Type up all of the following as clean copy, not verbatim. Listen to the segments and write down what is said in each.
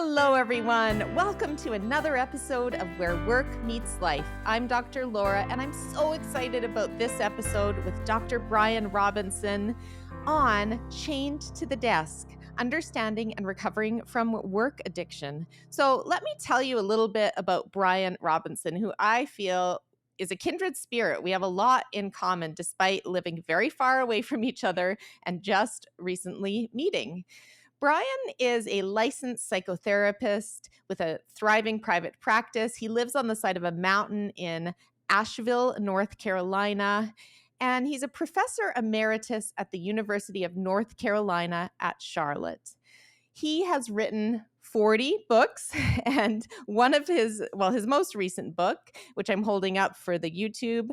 Hello, everyone. Welcome to another episode of Where Work Meets Life. I'm Dr. Laura, and I'm so excited about this episode with Dr. Bryan Robinson on Chained to the Desk, Understanding and Recovering from Work Addiction. So let me tell you a little bit about Bryan Robinson, who I feel is a kindred spirit. We have a lot in common despite living very far away from each other and just recently meeting. Bryan is a licensed psychotherapist with a thriving private practice. He lives on the side of a mountain in Asheville, North Carolina, and he's a professor emeritus at the University of North Carolina at Charlotte. He has written 40 books, and one of his most recent book, which I'm holding up for the YouTube,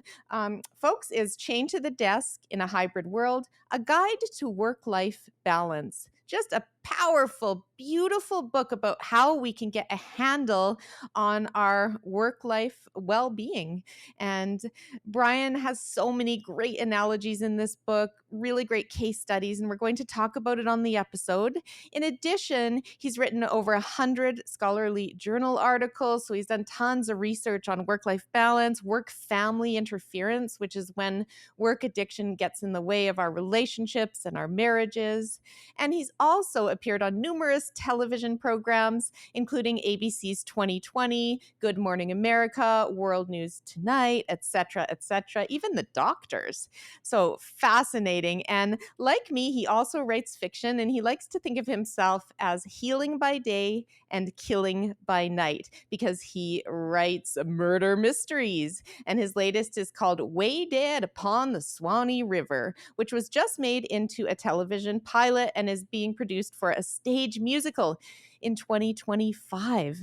folks, is Chained to the Desk in a Hybrid World, a guide to work-life balance. Just a powerful, beautiful book about how we can get a handle on our work-life well-being. And Bryan has so many great analogies in this book, really great case studies, and we're going to talk about it on the episode. In addition, he's written over 100 scholarly journal articles, so he's done tons of research on work-life balance, work-family interference, which is when work addiction gets in the way of our relationships and our marriages. And he's also appeared on numerous television programs, including ABC's 2020, Good Morning America, World News Tonight, etc., etc., even The Doctors. So fascinating. And like me, he also writes fiction, and he likes to think of himself as healing by day and killing by night because he writes murder mysteries. And his latest is called Way Dead Upon the Swanee River, which was just made into a television pilot and is being produced for a stage musical in 2025.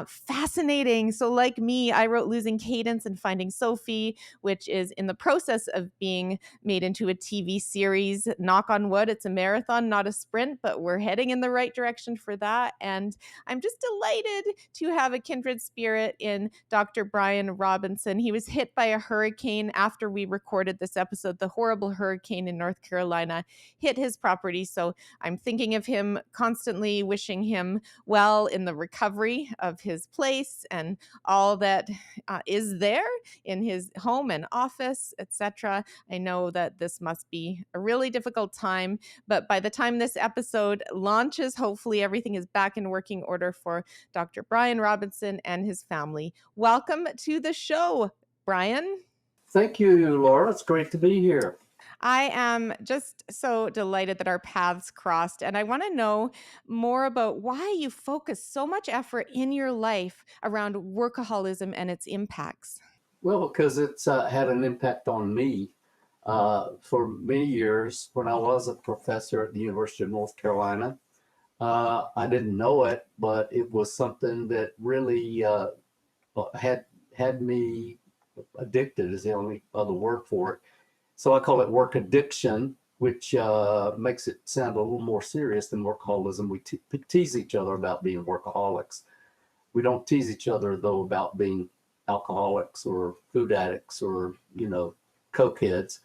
Fascinating. So like me, I wrote Losing Cadence and Finding Sophie, which is in the process of being made into a TV series. Knock on wood, it's a marathon, not a sprint, but we're heading in the right direction for that. And I'm just delighted to have a kindred spirit in Dr. Bryan Robinson. He was hit by a hurricane after we recorded this episode. The horrible hurricane in North Carolina hit his property. So I'm thinking of him constantly, wishing him well in the recovery of his place and all that is there in his home and office, etc. I know that this must be a really difficult time, but by the time this episode launches, hopefully everything is back in working order for Dr. Bryan Robinson and his family. Welcome to the show, Bryan. Thank you, Laura. It's great to be here. I am just so delighted that our paths crossed, and I want to know more about why you focus so much effort in your life around workaholism and its impacts. Well, because it's had an impact on me for many years. When I was a professor at the University of North Carolina, I didn't know it, but it was something that really had me addicted, is the only other word for it. So I call it work addiction, which makes it sound a little more serious than workaholism. We tease each other about being workaholics. We don't tease each other, though, about being alcoholics or food addicts or, cokeheads.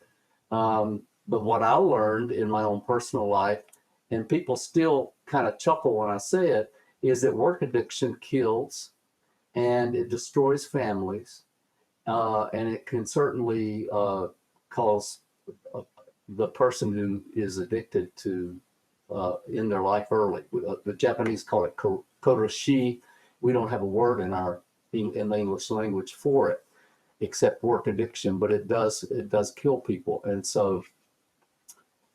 But what I learned in my own personal life, and people still kind of chuckle when I say it, is that work addiction kills and it destroys families. And it can certainly cause the person who is addicted to end their life early. The Japanese call it koroshi. We don't have a word in the English language for it, except work addiction, but it does kill people. And so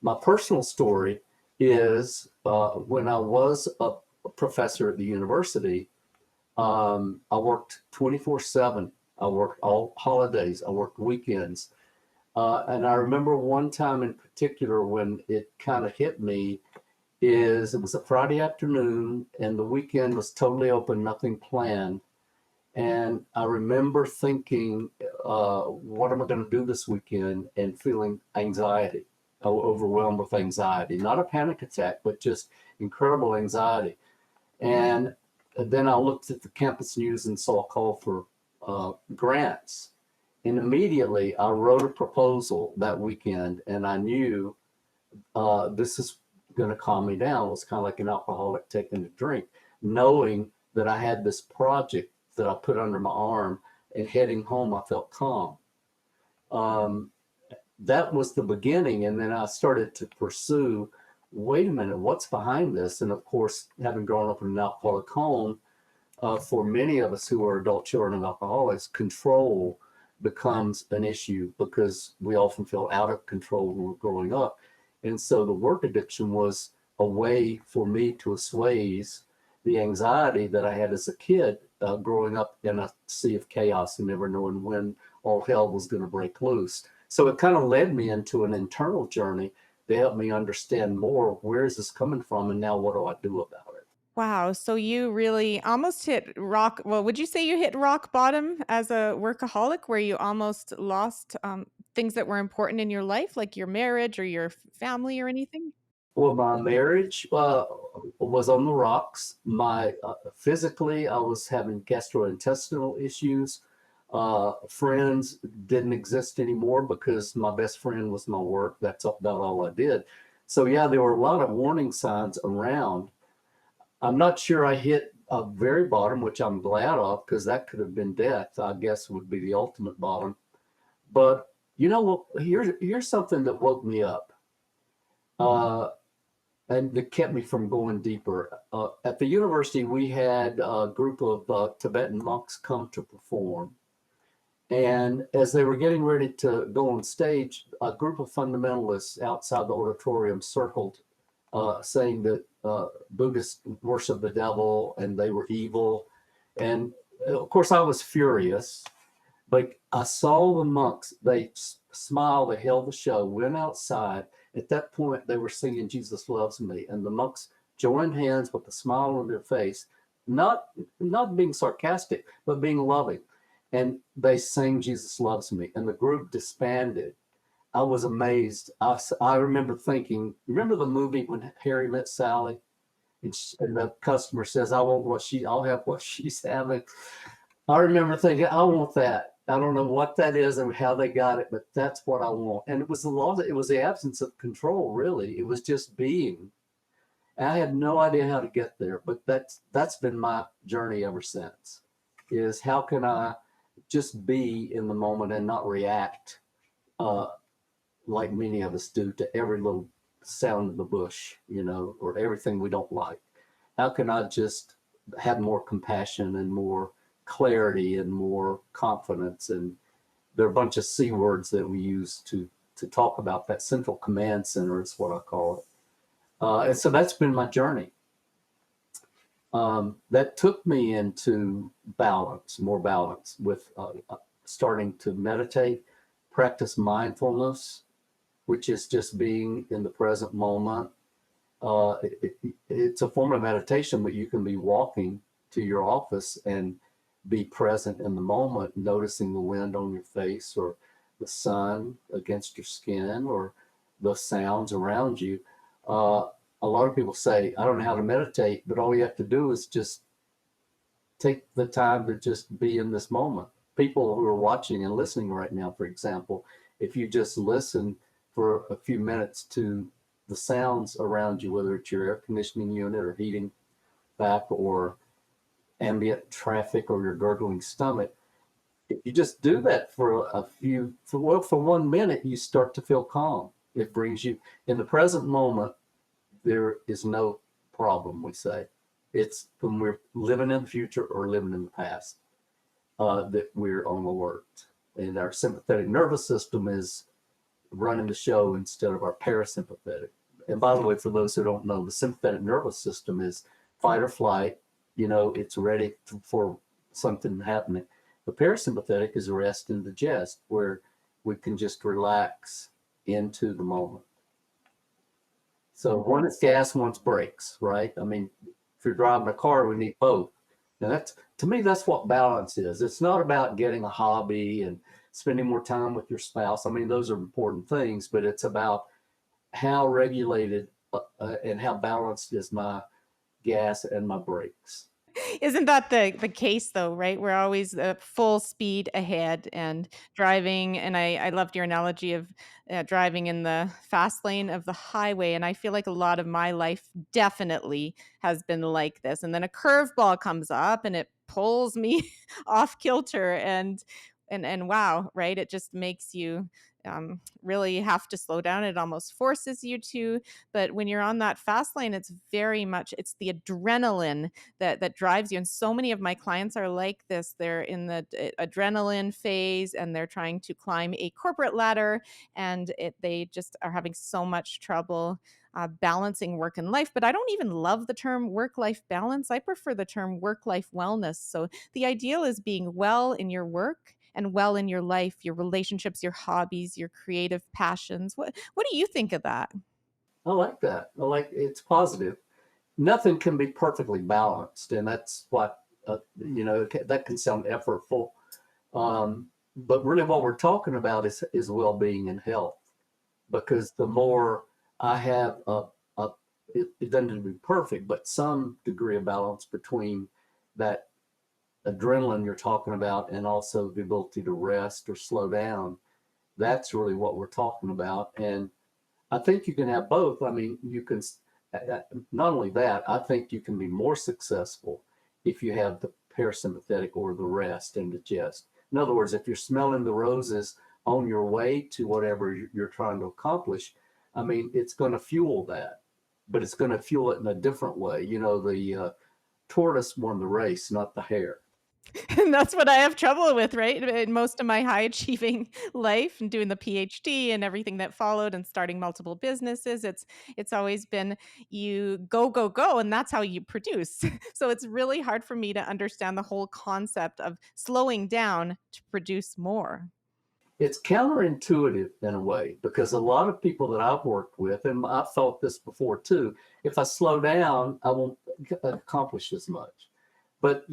my personal story is when I was a professor at the university, I worked 24/7. I worked all holidays. I worked weekends. And I remember one time in particular when it kind of hit me it was a Friday afternoon and the weekend was totally open, nothing planned. And I remember thinking, what am I going to do this weekend? And feeling anxiety, overwhelmed with anxiety, not a panic attack, but just incredible anxiety. And then I looked at the campus news and saw a call for grants. And immediately I wrote a proposal that weekend, and I knew this is going to calm me down. It was kind of like an alcoholic taking a drink. knowing that I had this project that I put under my arm, and heading home, I felt calm. Um, that was the beginning. And then I started to pursue, wait a minute, what's behind this? And of course, having grown up in an alcoholic home, for many of us who are adult children of alcoholics, control becomes an issue because we often feel out of control when we're growing up. And so the work addiction was a way for me to assuage the anxiety that I had as a kid, growing up in a sea of chaos and never knowing when all hell was going to break loose. So it kind of led me into an internal journey to help me understand more, where is this coming from, and now what do I do about it? Wow. So you really almost hit rock. Well, would you say you hit rock bottom as a workaholic where you almost lost things that were important in your life, like your marriage or your family or anything? Well, my marriage was on the rocks. My physically, I was having gastrointestinal issues. Friends didn't exist anymore because my best friend was my work. That's about all I did. So yeah, there were a lot of warning signs around. I'm not sure I hit a very bottom, which I'm glad of, because that could have been death. I guess would be the ultimate bottom. But you know what? Here's something that woke me up. Uh, and that kept me from going deeper. At the university, we had a group of Tibetan monks come to perform. And as they were getting ready to go on stage, a group of fundamentalists outside the auditorium circled, saying that Buddhists worship the devil and they were evil. And of course, I was furious. But I saw the monks, they smiled, they held the show, went outside. At that point, they were singing Jesus Loves Me. And the monks joined hands with a smile on their face, not, not being sarcastic, but being loving. And they sang Jesus Loves Me. And the group disbanded. I was amazed. I remember thinking, remember the movie when Harry Met Sally? And the customer says, I'll have what she's having. I remember thinking, I want that. I don't know what that is and how they got it, but that's what I want. And it was it was the absence of control, really. It was just being. And I had no idea how to get there, but that's been my journey ever since. Is how can I just be in the moment and not react, uh, like many of us do to every little sound in the bush, or everything we don't like. How can I just have more compassion and more clarity and more confidence? And there are a bunch of C words that we use to talk about that central command center, is what I call it. And so that's been my journey. That took me into more balance with starting to meditate, practice mindfulness, which is just being in the present moment. It's a form of meditation, but you can be walking to your office and be present in the moment, noticing the wind on your face or the sun against your skin or the sounds around you. A lot of people say, I don't know how to meditate, but all you have to do is just take the time to just be in this moment. People who are watching and listening right now, for example, if you just listen for a few minutes to the sounds around you, whether it's your air conditioning unit or heating back or ambient traffic or your gurgling stomach, if you just do that for 1 minute, you start to feel calm. It brings you in the present moment. There is no problem, we say. It's when we're living in the future or living in the past, that we're on alert. And our sympathetic nervous system is running the show instead of our parasympathetic. And by the way, for those who don't know, the sympathetic nervous system is fight or flight. It's ready for something happening. The parasympathetic is rest and digest, where we can just relax into the moment. So one is gas, one's brakes, right? I mean, if you're driving a car, we need both. Now to me, that's what balance is. It's not about getting a hobby and spending more time with your spouse. I mean, those are important things, but it's about how regulated and how balanced is my gas and my brakes. Isn't that the case though, right? We're always full speed ahead and driving. And I loved your analogy of driving in the fast lane of the highway. And I feel like a lot of my life definitely has been like this. And then a curveball comes up and it pulls me off kilter. And wow, right? It just makes you really have to slow down. It almost forces you to. But when you're on that fast lane, it's very much it's the adrenaline that drives you. And so many of my clients are like this. They're in the adrenaline phase and they're trying to climb a corporate ladder, and they just are having so much trouble balancing work and life. But I don't even love the term work life balance. I prefer the term work life wellness. So the ideal is being well in your work and well in your life, your relationships, your hobbies, your creative passions. What do you think of that? I like that. I like it's positive. Nothing can be perfectly balanced, and that's what that can sound effortful. But really, what we're talking about is well-being and health. Because the more I have it doesn't have to be perfect, but some degree of balance between that adrenaline you're talking about and also the ability to rest or slow down. That's really what we're talking about. And I think you can have both. I mean, you can, not only that, I think you can be more successful if you have the parasympathetic or the rest and the chest. In other words, if you're smelling the roses on your way to whatever you're trying to accomplish, I mean, it's going to fuel that, but it's going to fuel it in a different way. The tortoise won the race, not the hare. And that's what I have trouble with, right? In most of my high achieving life and doing the PhD and everything that followed and starting multiple businesses, it's always been you go, go, go, and that's how you produce. So it's really hard for me to understand the whole concept of slowing down to produce more. It's counterintuitive in a way because a lot of people that I've worked with, and I've thought this before too, if I slow down, I won't accomplish as much. But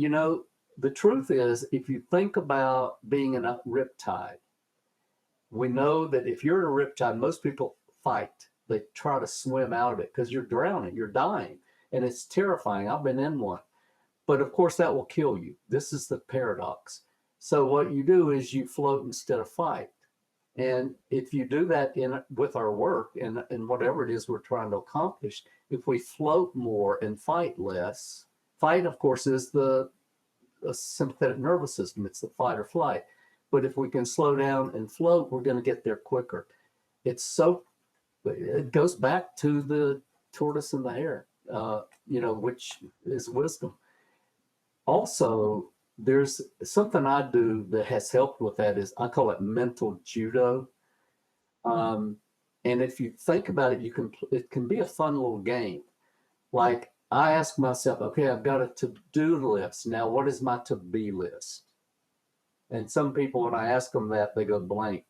the truth is, if you think about being in a riptide, we know that if you're in a riptide, most people fight. They try to swim out of it because you're drowning, you're dying, and it's terrifying. I've been in one. But of course, that will kill you. This is the paradox. So what you do is you float instead of fight. And if you do that with our work and whatever it is we're trying to accomplish, if we float more and fight less, fight, of course, is the sympathetic nervous system. It's the fight or flight. But if we can slow down and float, we're going to get there quicker. It goes back to the tortoise and the hare, which is wisdom. Also, there's something I do that has helped with that is I call it mental judo. Um, and if you think about it, it can be a fun little game. Like I ask myself, okay, I've got a to-do list. Now, what is my to-be list? And some people, when I ask them that, they go blank.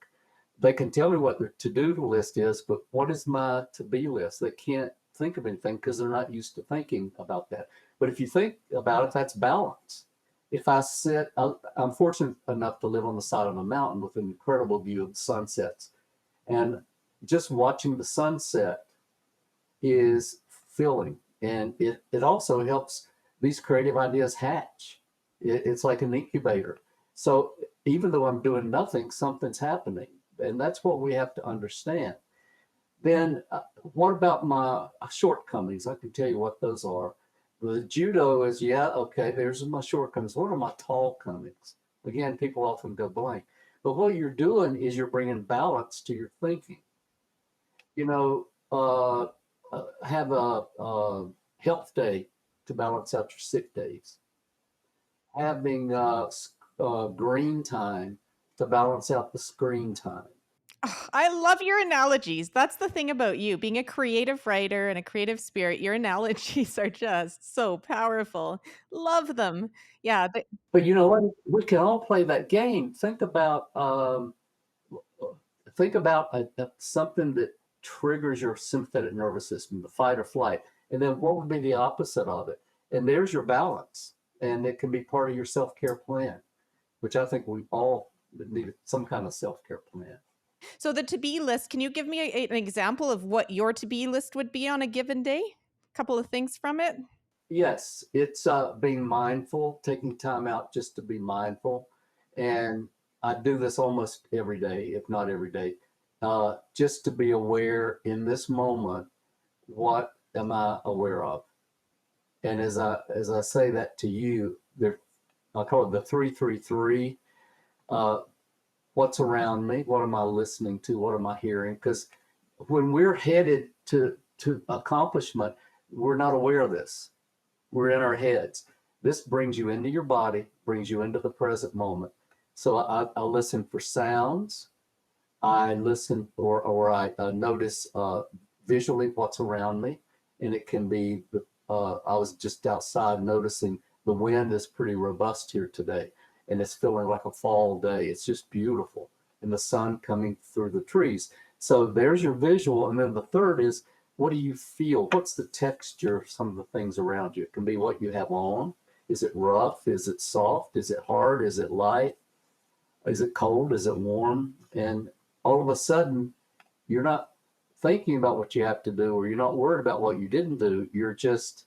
They can tell me what their to-do list is, but what is my to-be list? They can't think of anything because they're not used to thinking about that. But if you think about it, that's balance. If I sit, I'm fortunate enough to live on the side of a mountain with an incredible view of the sunsets. And just watching the sunset is filling. And it also helps these creative ideas hatch. It's like an incubator. So even though I'm doing nothing, something's happening. And that's what we have to understand. Then what about my shortcomings? I can tell you what those are. The judo is, yeah, okay, there's my shortcomings. What are my tall comings? Again, people often go blank. But what you're doing is you're bringing balance to your thinking. You know, have a health day to balance out your sick days. Having green time to balance out the screen time. Oh, I love your analogies. That's the thing about you. Being a creative writer and a creative spirit, your analogies are just so powerful. Love them. Yeah, But you know what? We can all play that game. Think about something that triggers your sympathetic nervous system, the fight or flight, and then what would be the opposite of it? And there's your balance, and it can be part of your self-care plan, which I think we all need some kind of self-care plan. so the to-be list, can you give me an example of what your to-be list would be on a given day? A couple of things from it? Yes, it's being mindful, taking time out just to be mindful. And I do this almost every day, if not every day, just to be aware in this moment, what am I aware of? And as I say that to you, there I call it the 333. Uh, what's around me? What am I listening to? What am I hearing? Because when we're headed to accomplishment, we're not aware of this. We're in our heads. This brings you into your body, brings you into the present moment. So I listen for sounds. I listen or I notice visually what's around me, and it can be. I was just outside noticing the wind is pretty robust here today, and it's feeling like a fall day. It's just beautiful, and the sun coming through the trees. So there's your visual, and then the third is what do you feel? What's the texture of some of the things around you? It can be what you have on. Is it rough? Is it soft? Is it hard? Is it light? Is it cold? Is it warm? And all of a sudden, you're not thinking about what you have to do, or you're not worried about what you didn't do. You're just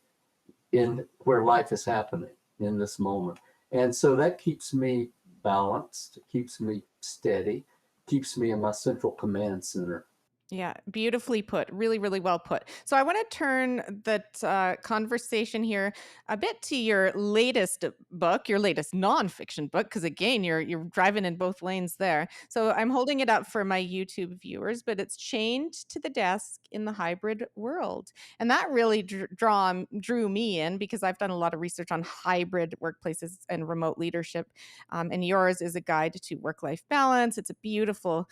in where life is happening in this moment. And so that keeps me balanced, keeps me steady, keeps me in my central command center. Yeah, beautifully put. Really, really well put. So I want to turn that conversation here a bit to your latest book, your latest nonfiction book, because again, you're driving in both lanes there. So I'm holding it up for my YouTube viewers, but it's Chained to the Desk in the Hybrid World, and that really drew me in because I've done a lot of research on hybrid workplaces and remote leadership. And yours is a guide to work-life balance. It's a beautiful,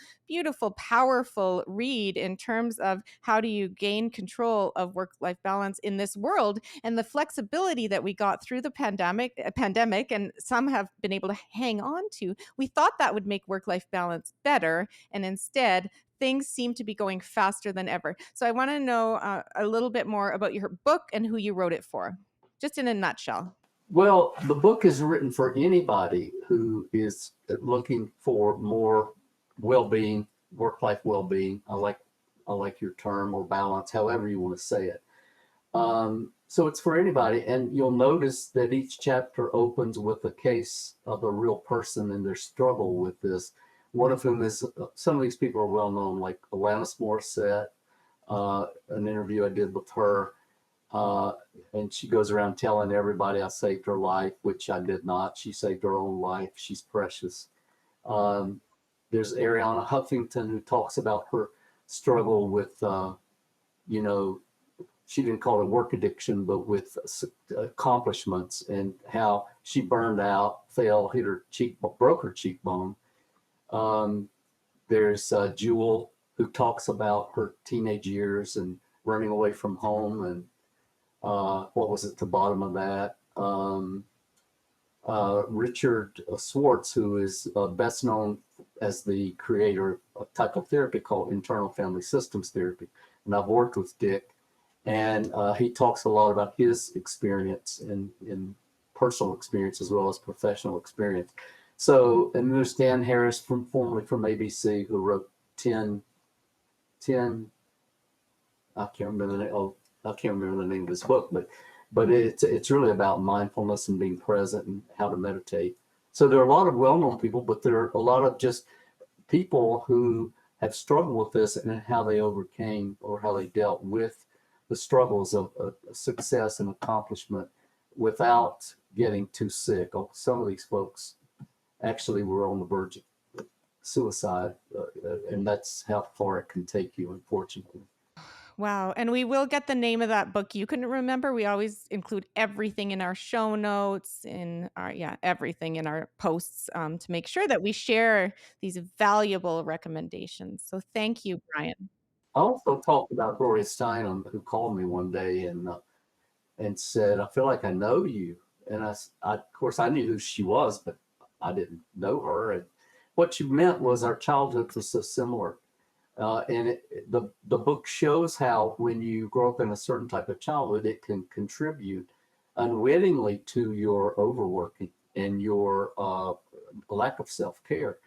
powerful read in terms of how do you gain control of work-life balance in this world and the flexibility that we got through the pandemic and some have been able to hang on to. We thought that would make work-life balance better, and instead things seem to be going faster than ever. So I want to know a little bit more about your book and who you wrote it for, just in a nutshell. Well, the book is written for anybody who is looking for more well-being, work-life well-being. I like your term, or balance, however you want to say it. So it's for anybody, and you'll notice that each chapter opens with a case of a real person and their struggle with this. One of whom is some of these people are well known, like Alanis Morissette. An interview I did with her, uh, and she goes around telling everybody I saved her life, which I did not. She saved her own life. She's precious. Um, there's Ariana Huffington, who talks about her struggle with, you know, she didn't call it work addiction, but with accomplishments, and how she burned out, fell, hit her cheek, broke her cheekbone. Um, there's Jewel, who talks about her teenage years and running away from home, and what was at the bottom of that. Richard Swartz, who is best known as the creator of a type of therapy called internal family systems therapy. And I've worked with Dick, and he talks a lot about his experience in personal experience as well as professional experience. So, and there's Dan Harris, formerly from ABC, who wrote 10, 10. I can't remember the name. Oh, I can't remember the name of this book, but it's really about mindfulness and being present and how to meditate. So there are a lot of well-known people, but there are a lot of just people who have struggled with this and how they overcame or how they dealt with the struggles of success and accomplishment without getting too sick. Oh, some of these folks actually were on the verge of suicide, and that's how far it can take you, unfortunately. Wow. And we will get the name of that book. You couldn't remember. We always include everything in our show notes, in our, yeah, everything in our posts to make sure that we share these valuable recommendations. So thank you, Bryan. I also talked about Gloria Steinem, who called me one day and said, "I feel like I know you." And of course, I knew who she was, but I didn't know her. And what she meant was our childhood was so similar. And the book shows how when you grow up in a certain type of childhood, it can contribute unwittingly to your overworking and your lack of self care.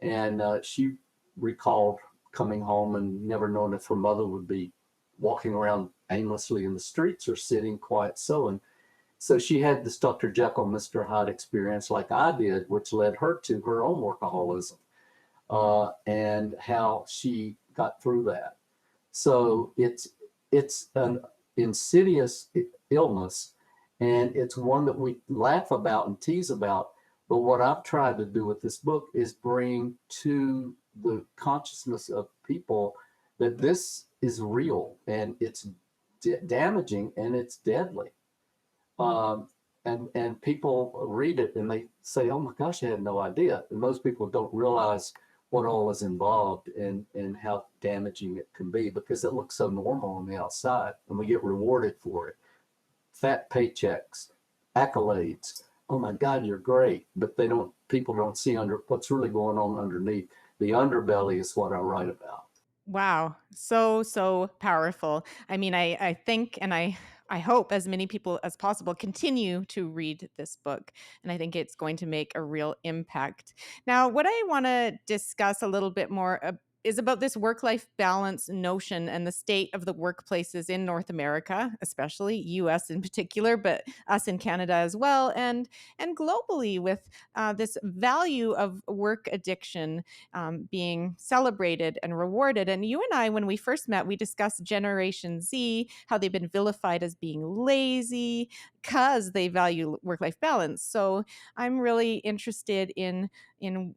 And she recalled coming home and never knowing if her mother would be walking around aimlessly in the streets or sitting quiet sewing. So she had this Dr. Jekyll, Mr. Hyde experience like I did, which led her to her own workaholism, and how she got through that. So it's an insidious illness, and it's one that we laugh about and tease about. But what I've tried to do with this book is bring to the consciousness of people that this is real and it's damaging and it's deadly. Um, and people read it and they say, "Oh my gosh, I had no idea." And most people don't realize what all is involved and how damaging it can be because it looks so normal on the outside and we get rewarded for it. Fat paychecks, accolades. Oh my God, you're great. But people don't see under what's really going on underneath. The underbelly is what I write about. Wow. So, so powerful. I mean, I think and I hope as many people as possible continue to read this book. And I think it's going to make a real impact. Now, what I want to discuss a little bit more is about this work life balance notion and the state of the workplaces in North America, especially US in particular, but us in Canada as well, and globally with this value of work addiction being celebrated and rewarded. And you and I, when we first met, we discussed Generation Z, how they've been vilified as being lazy because they value work-life balance. So I'm really interested in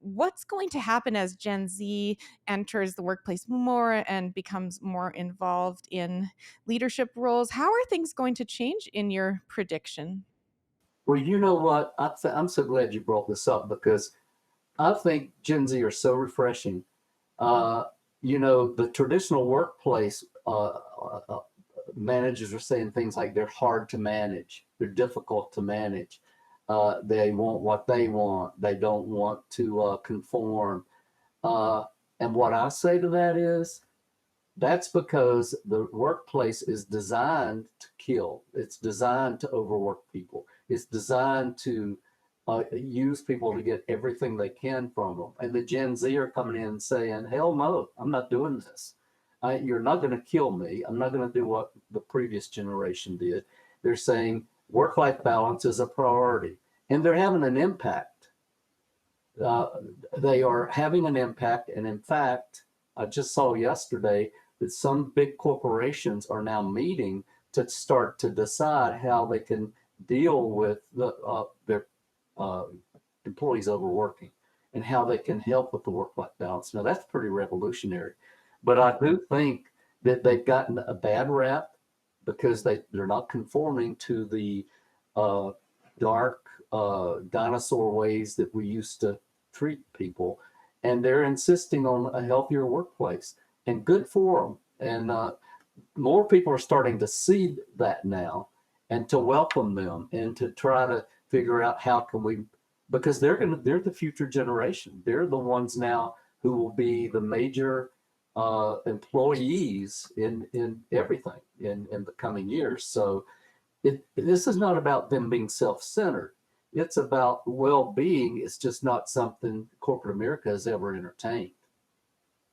what's going to happen as Gen Z enters the workplace more and becomes more involved in leadership roles. How are things going to change in your prediction? Well, you know what? I'm so glad you brought this up because I think Gen Z are so refreshing. Uh, the traditional workplace managers are saying things like they're hard to manage, they're difficult to manage. They want what they want. They don't want to conform. Uh, and what I say to that is, that's because the workplace is designed to kill. It's designed to overwork people. It's designed to use people to get everything they can from them. And the Gen Z are coming in and saying, hell no, I'm not doing this. You're not going to kill me. I'm not going to do what the previous generation did. They're saying work-life balance is a priority. And they're having an impact. Uh, they are having an impact. And in fact, I just saw yesterday that some big corporations are now meeting to start to decide how they can deal with their uh, employees overworking and how they can help with the work-life balance. Now that's pretty revolutionary, but I do think that they've gotten a bad rap because they're not conforming to the uh, dark dinosaur ways that we used to treat people, and they're insisting on a healthier workplace, and good for them. And more people are starting to see that now, and to welcome them, and to try to figure out how can we, because they're the future generation. They're the ones now who will be the major employees in everything in the coming years. So this is not about them being self-centered. It's about well-being. It's just not something corporate America has ever entertained.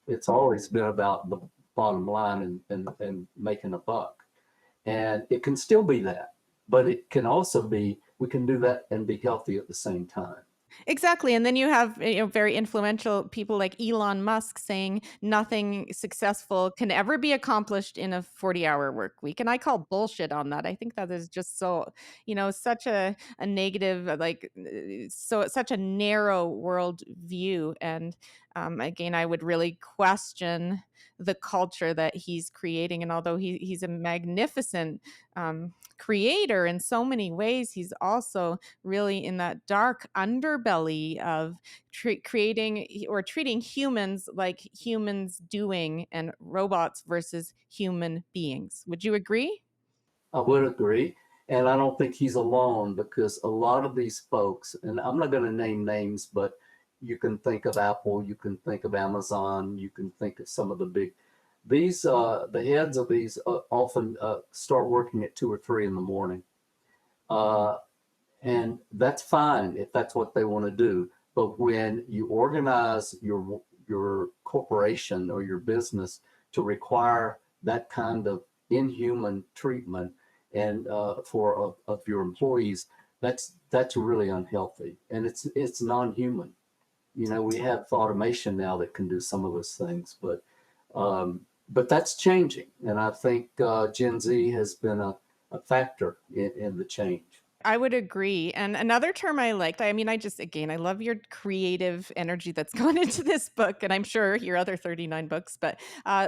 It's always been about the bottom line and making a buck. And it can still be that, but it can also be, we can do that and be healthy at the same time. Exactly. And then you have very influential people like Elon Musk saying nothing successful can ever be accomplished in a 40-hour work week. And I call bullshit on that. I think that is just so, such a negative, so such a narrow world view. And again, I would really question the culture that he's creating. And although he's a magnificent creator in so many ways, he's also really in that dark underbelly of creating or treating humans like humans doing and robots versus human beings. Would you agree? I would agree. And I don't think he's alone because a lot of these folks, and I'm not going to name names, but you can think of Apple, you can think of Amazon, you can think of some of the big, the heads of these often start working at 2 or 3 in the morning. Uh, and that's fine if that's what they want to do. But when you organize your corporation or your business to require that kind of inhuman treatment, and of your employees, that's really unhealthy, and it's non-human. You know, we have automation now that can do some of those things, but that's changing, and I think Gen Z has been a factor in the change. I would agree. And another term I liked, I mean, again, I love your creative energy that's gone into this book, and I'm sure your other 39 books, but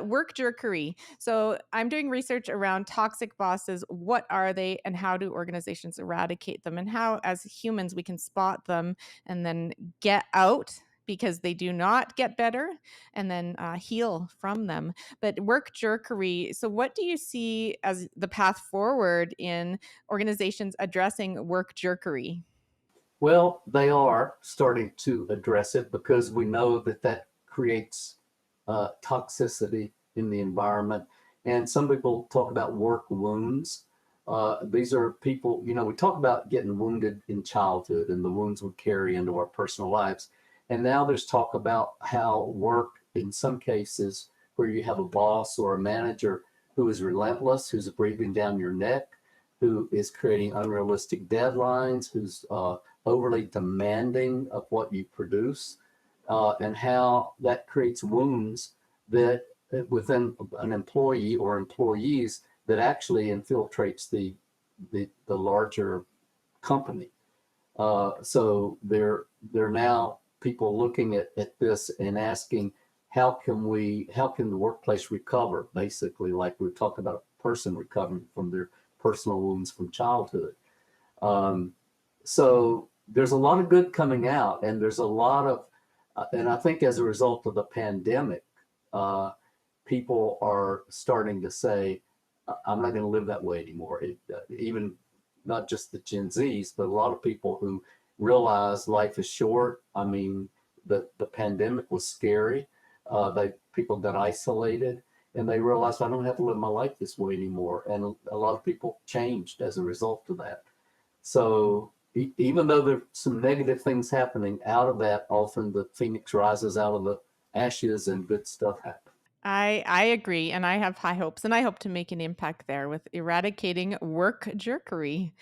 work jerkery. So I'm doing research around toxic bosses. What are they, and how do organizations eradicate them, and how, as humans, we can spot them and then get out because they do not get better, and then heal from them. But work jerkery. So, what do you see as the path forward in organizations addressing work jerkery? Well, they are starting to address it because we know that that creates toxicity in the environment. And some people talk about work wounds. These are people, you know, we talk about getting wounded in childhood and the wounds we carry into our personal lives. And now there's talk about how work, in some cases, where you have a boss or a manager who is relentless, who's breathing down your neck, who is creating unrealistic deadlines, who's overly demanding of what you produce, and how that creates wounds that within an employee or employees that actually infiltrates the larger company. So they're now people looking at this and asking, how can the workplace recover? Basically, like we talked about a person recovering from their personal wounds from childhood. Um, so there's a lot of good coming out, and there's a lot of, and I think as a result of the pandemic, uh, people are starting to say, I'm not going to live that way anymore. Even not just the Gen Zs, but a lot of people who realize life is short. I mean, the pandemic was scary. People got isolated, and they realized I don't have to live my life this way anymore. And a lot of people changed as a result of that. So even though there's some negative things happening out of that, often the phoenix rises out of the ashes and good stuff happens. I agree, and I have high hopes, and I hope to make an impact there with eradicating work jerkery.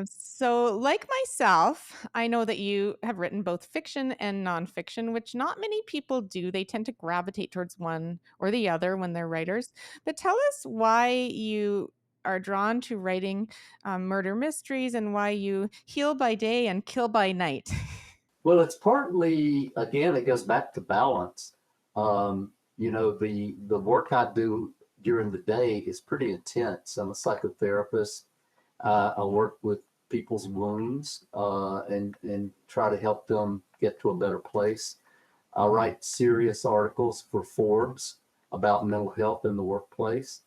So, like myself, I know that you have written both fiction and nonfiction, which not many people do. They tend to gravitate towards one or the other when they're writers. But tell us why you are drawn to writing murder mysteries and why you heal by day and kill by night. Well, it's partly, again, it goes back to balance. You know, the work I do during the day is pretty intense. I'm a psychotherapist. I work with people's wounds and try to help them get to a better place. I write serious articles for Forbes about mental health in the workplace.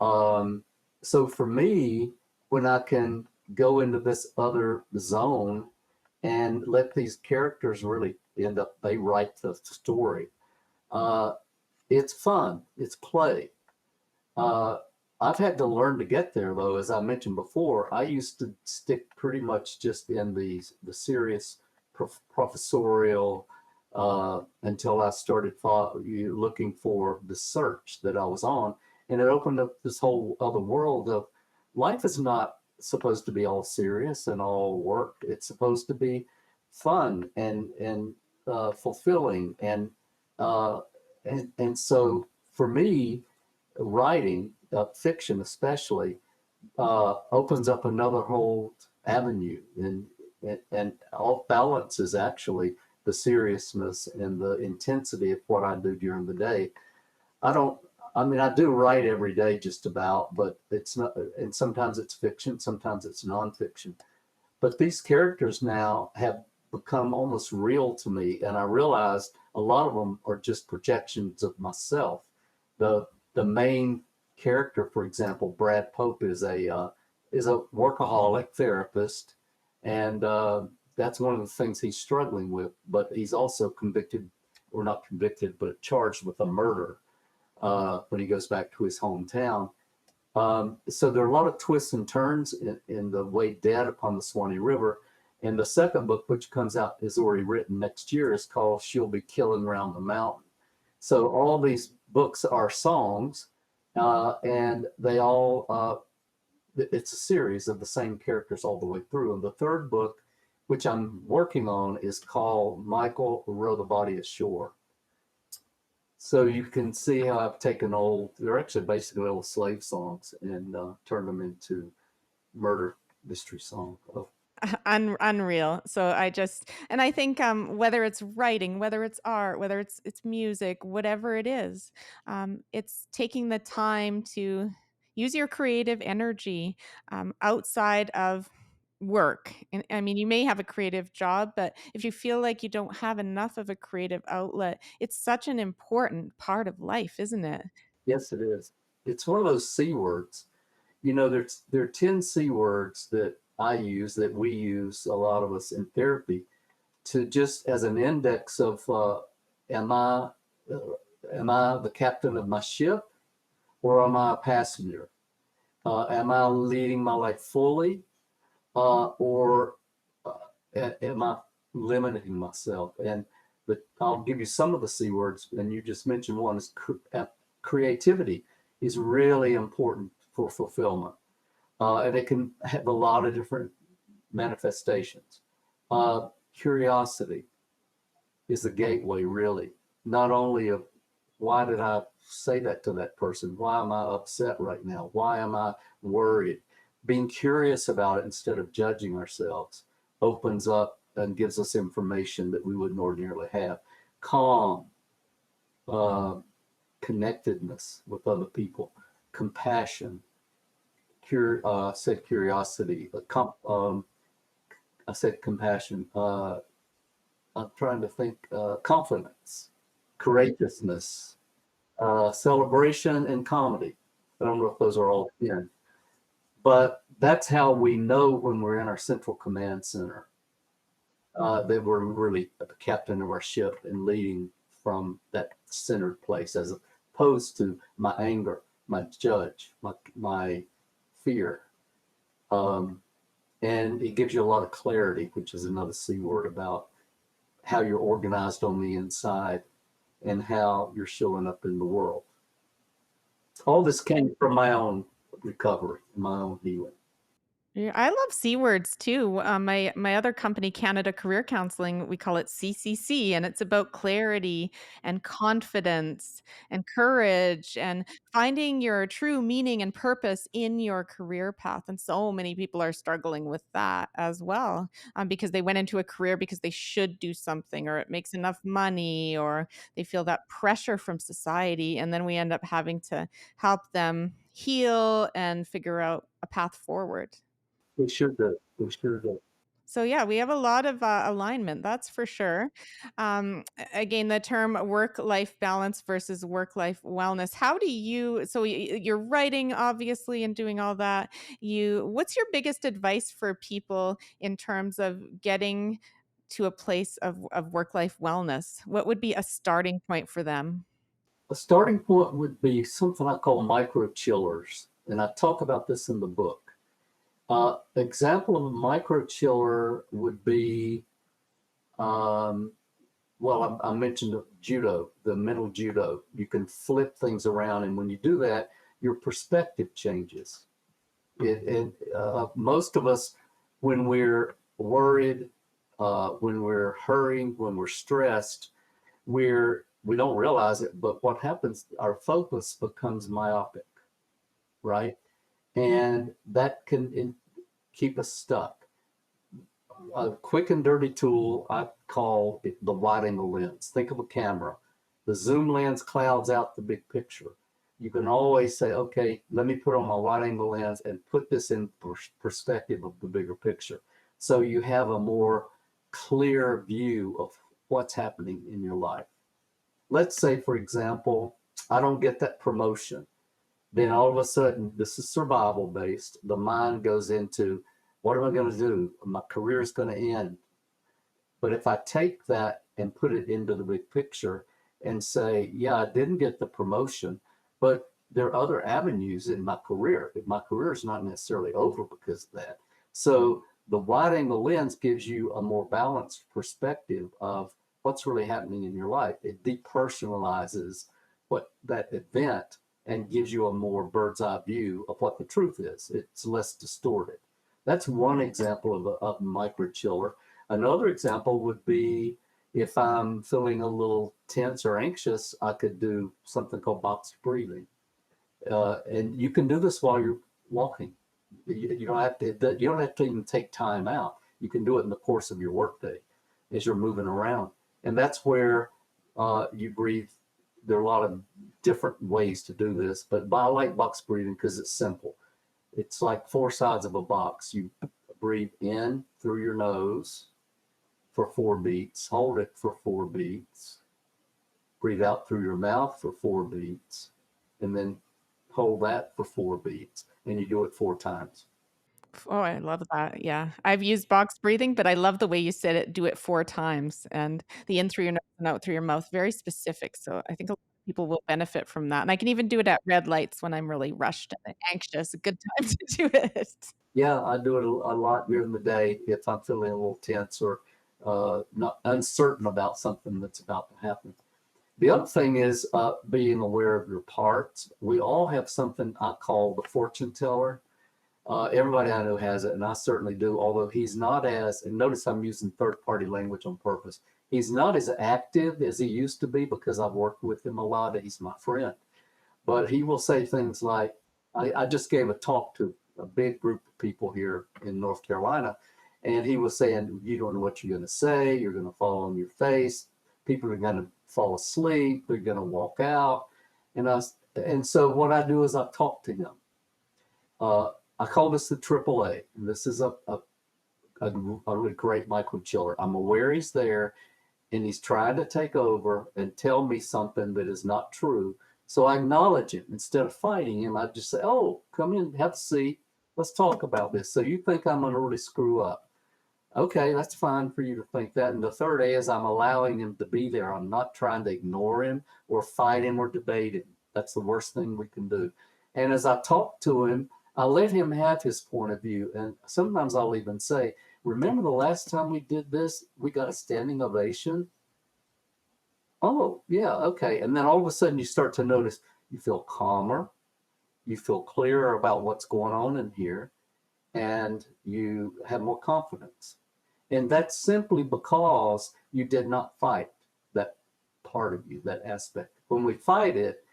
Um, so for me, when I can go into this other zone and let these characters really end up, they write the story. Uh, it's fun, it's play. Uh, I've had to learn to get there though, as I mentioned before. I used to stick pretty much just in the serious professorial until I started looking for the search that I was on, and it opened up this whole other world of life is not supposed to be all serious and all work. It's supposed to be fun and fulfilling uh, and so for me writing fiction especially opens up another whole avenue and off balance is actually the seriousness and the intensity of what I do during the day. I don't, I mean, I do write every day just about, but it's not, and sometimes it's fiction, sometimes it's nonfiction. But these characters now have become almost real to me, and I realized a lot of them are just projections of myself. The main character, for example, Brad Pope, is a workaholic therapist, and that's one of the things he's struggling with. But he's also convicted, or not convicted, but charged with a murder when he goes back to his hometown. So there are a lot of twists and turns in the way Dead Upon the Swanee River. And the second book, which comes out, is already written next year, is called She'll Be Killing Round the Mountain. So all these books are songs, and it's a series of the same characters all the way through. And the third book, which I'm working on, is called Michael Row the Body Ashore. So you can see how I've taken they're actually basically old slave songs and turned them into murder mystery song. Unreal. So and I think whether it's writing, whether it's art, whether it's music, whatever it is, it's taking the time to use your creative energy outside of work. And I mean, you may have a creative job, but if you feel like you don't have enough of a creative outlet, it's such an important part of life, isn't it? Yes, it is. It's one of those C words. There are 10 C words that I use, that we use, a lot of us in therapy, to just as an index of am I uh, am I the captain of my ship, or am I a passenger? Am I leading my life fully, or am I limiting myself? I'll give you some of the C words, and you just mentioned one is creativity is really important for fulfillment. And it can have a lot of different manifestations. Curiosity is the gateway, really, not only of why did I say that to that person? Why am I upset right now? Why am I worried? Being curious about it instead of judging ourselves opens up and gives us information that we wouldn't ordinarily have. Calm, uh, connectedness with other people, compassion, I said curiosity, I said compassion. I'm trying to think, confidence, courageousness, celebration, and comedy. I don't know if those are all 10, but that's how we know when we're in our central command center that we're really the captain of our ship and leading from that centered place, as opposed to my anger, my judge, my fear. Um, and it gives you a lot of clarity, which is another C word, about how you're organized on the inside and how you're showing up in the world. All this came from my own recovery, my own healing. Yeah, I love C words too. My other company, Canada Career Counseling, we call it CCC, and it's about clarity and confidence and courage and finding your true meaning and purpose in your career path. And so many people are struggling with that as well, because they went into a career because they should do something, or it makes enough money, or they feel that pressure from society, and then we end up having to help them heal and figure out a path forward. We sure do. We sure do. So yeah, we have a lot of alignment, that's for sure. Again, the term work-life balance versus work-life wellness. How do you? So you're writing, obviously, and doing all that. What's your biggest advice for people in terms of getting to a place of work-life wellness? What would be a starting point for them? A starting point would be something I call micro chillers, and I talk about this in the book. Example of a micro chiller would be, well, I mentioned judo, the mental judo. You can flip things around, and when you do that, your perspective changes. Most of us, when we're worried, when we're hurrying, when we're stressed, we don't realize it, but what happens, our focus becomes myopic, right? And that can keep us stuck. A quick and dirty tool I call it the wide angle lens. Think of a camera. The zoom lens clouds out the big picture. You can always say, okay, let me put on my wide angle lens and put this in perspective of the bigger picture. So you have a more clear view of what's happening in your life. Let's say, for example, I don't get that promotion. Then all of a sudden, this is survival based. The mind goes into, what am I going to do? My career is going to end. But if I take that and put it into the big picture and say, yeah, I didn't get the promotion, but there are other avenues in my career. My career is not necessarily over because of that. So the wide angle lens gives you a more balanced perspective of what's really happening in your life. It depersonalizes what that event and gives you a more bird's eye view of what the truth is. It's less distorted. That's one example of a micro chiller. Another example would be if I'm feeling a little tense or anxious, I could do something called box breathing. And you can do this while you're walking. You don't have to. You don't have to even take time out. You can do it in the course of your workday as you're moving around, and that's where you breathe. There are a lot of different ways to do this, but I like box breathing because it's simple. It's like four sides of a box. You breathe in through your nose for 4 beats, hold it for 4 beats, breathe out through your mouth for 4 beats, and then hold that for 4 beats. And you do it 4 times. Oh, I love that. Yeah. I've used box breathing, but I love the way you said it, do it 4 times and the in through your nose and out through your mouth, very specific. So I think a lot of people will benefit from that. And I can even do it at red lights when I'm really rushed and anxious. A good time to do it. Yeah, I do it a lot during the day if I'm feeling a little tense or not uncertain about something that's about to happen. The other thing is being aware of your parts. We all have something I call the fortune teller. Everybody I know has it, and I certainly do, although he's not as, and notice I'm using third party language on purpose, he's not as active as he used to be because I've worked with him a lot. He's my friend. But he will say things like, I just gave a talk to a big group of people here in North Carolina, and he was saying, you don't know what you're going to say, you're going to fall on your face, people are going to fall asleep, they're going to walk out. And so what I do is I talk to him. I call this the AAA. And this is a really great micro chiller. I'm aware he's there and he's trying to take over and tell me something that is not true. So I acknowledge him. Instead of fighting him, I just say, oh, come in, have a seat. Let's talk about this. So you think I'm going to really screw up. Okay, that's fine for you to think that. And the third A is I'm allowing him to be there. I'm not trying to ignore him or fight him or debate him. That's the worst thing we can do. And as I talk to him, I let him have his point of view. And sometimes I'll even say, remember the last time we did this, we got a standing ovation? Oh, yeah, okay. And then all of a sudden you start to notice you feel calmer, you feel clearer about what's going on in here, and you have more confidence. And that's simply because you did not fight that part of you, that aspect. When we fight it,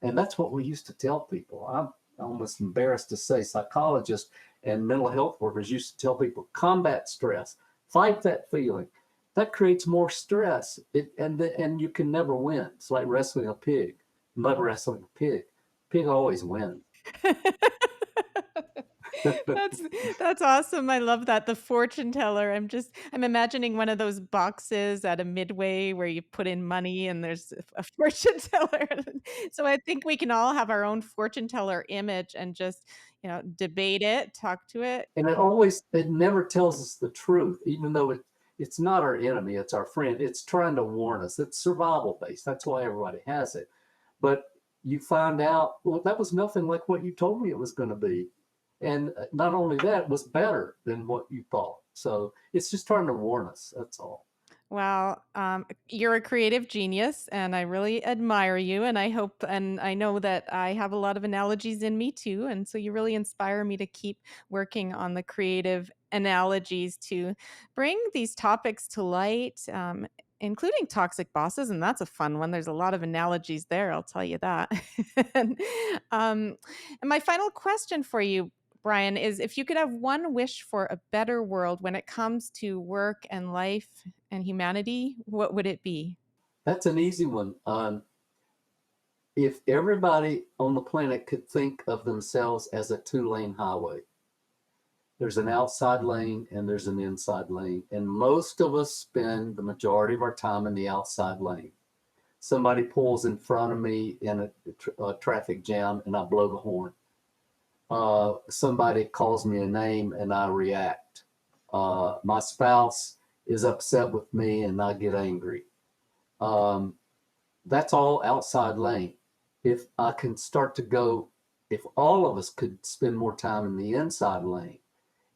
and that's what we used to tell people. I'm almost embarrassed to say psychologists and mental health workers used to tell people combat stress, fight that feeling. That creates more stress, and you can never win. It's like wrestling a pig, mud wrestling a pig. Pig always wins. That's that's awesome. I love that. The fortune teller. I'm imagining one of those boxes at a Midway where you put in money and there's a fortune teller. So I think we can all have our own fortune teller image and just, debate it, talk to it. And it never tells us the truth, even though it's not our enemy, it's our friend. It's trying to warn us. It's survival based. That's why everybody has it. But you find out, well, that was nothing like what you told me it was going to be. And not only that, it was better than what you thought. So it's just trying to warn us. That's all. Well, you're a creative genius, and I really admire you. And I hope, and I know that I have a lot of analogies in me too. And so you really inspire me to keep working on the creative analogies to bring these topics to light, including toxic bosses. And that's a fun one. There's a lot of analogies there, I'll tell you that. and, um, and my final question for you, Bryan, is if you could have one wish for a better world when it comes to work and life and humanity, what would it be? That's an easy one. If everybody on the planet could think of themselves as a 2-lane highway, there's an outside lane and there's an inside lane. And most of us spend the majority of our time in the outside lane. Somebody pulls in front of me in a traffic jam and I blow the horn. Somebody calls me a name and I react. My spouse is upset with me and I get angry. That's all outside lane. If I can start to go, if all of us could spend more time in the inside lane,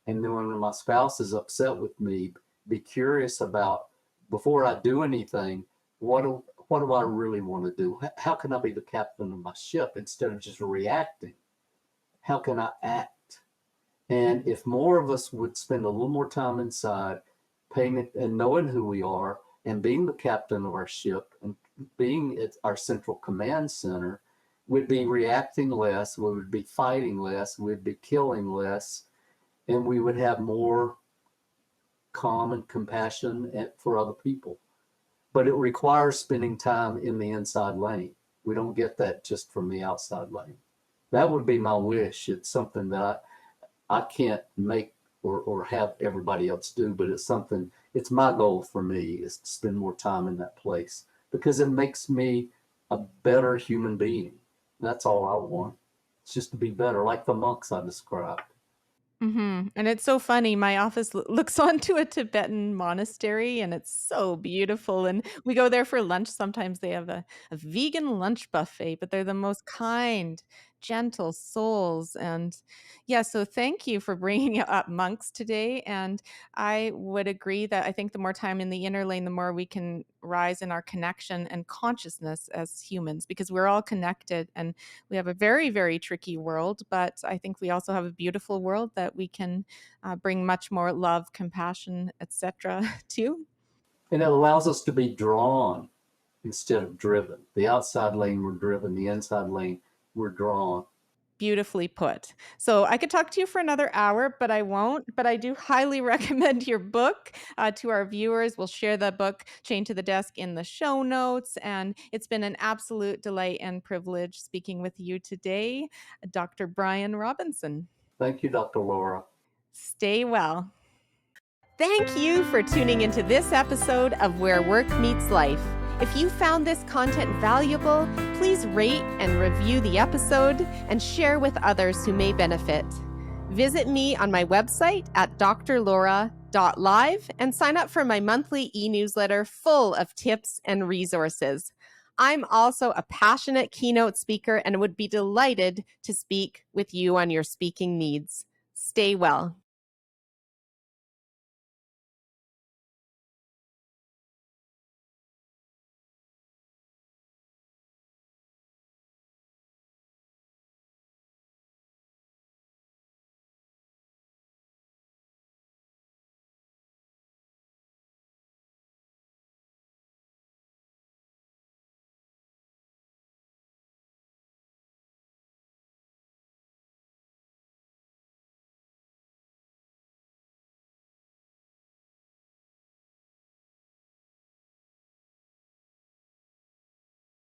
and then when my spouse is upset with me, be curious about, before I do anything, what do I really want to do? How can I be the captain of my ship instead of just reacting? How can I act? And if more of us would spend a little more time inside, paying it and knowing who we are and being the captain of our ship and being at our central command center, we'd be reacting less, we would be fighting less, we'd be killing less, and we would have more calm and compassion for other people. But it requires spending time in the inside lane. We don't get that just from the outside lane. That would be my wish. It's something that I can't make or have everybody else do, but it's my goal for me is to spend more time in that place because it makes me a better human being. That's all I want. It's just to be better, like the monks I described. And it's so funny. My office looks onto a Tibetan monastery and it's so beautiful. And we go there for lunch. Sometimes they have a vegan lunch buffet, but they're the most kind, gentle souls. And yeah, so thank you for bringing up monks today. And I would agree that I think the more time in the inner lane, the more we can rise in our connection and consciousness as humans because we're all connected and we have a very, very tricky world, but I think we also have a beautiful world that we can bring much more love, compassion, etc. to. And it allows us to be drawn instead of driven. The outside lane, we're driven. The inside lane, we're drawn. Beautifully put. So I could talk to you for another hour, but I won't. But I do highly recommend your book to our viewers. We'll share the book, Chained to the Desk, in the show notes. And it's been an absolute delight and privilege speaking with you today, Dr. Bryan Robinson. Thank you, Dr. Laura. Stay well. Thank you for tuning into this episode of Where Work Meets Life. If you found this content valuable, please rate and review the episode and share with others who may benefit. Visit me on my website at drlaura.live and sign up for my monthly e-newsletter full of tips and resources. I'm also a passionate keynote speaker and would be delighted to speak with you on your speaking needs. Stay well.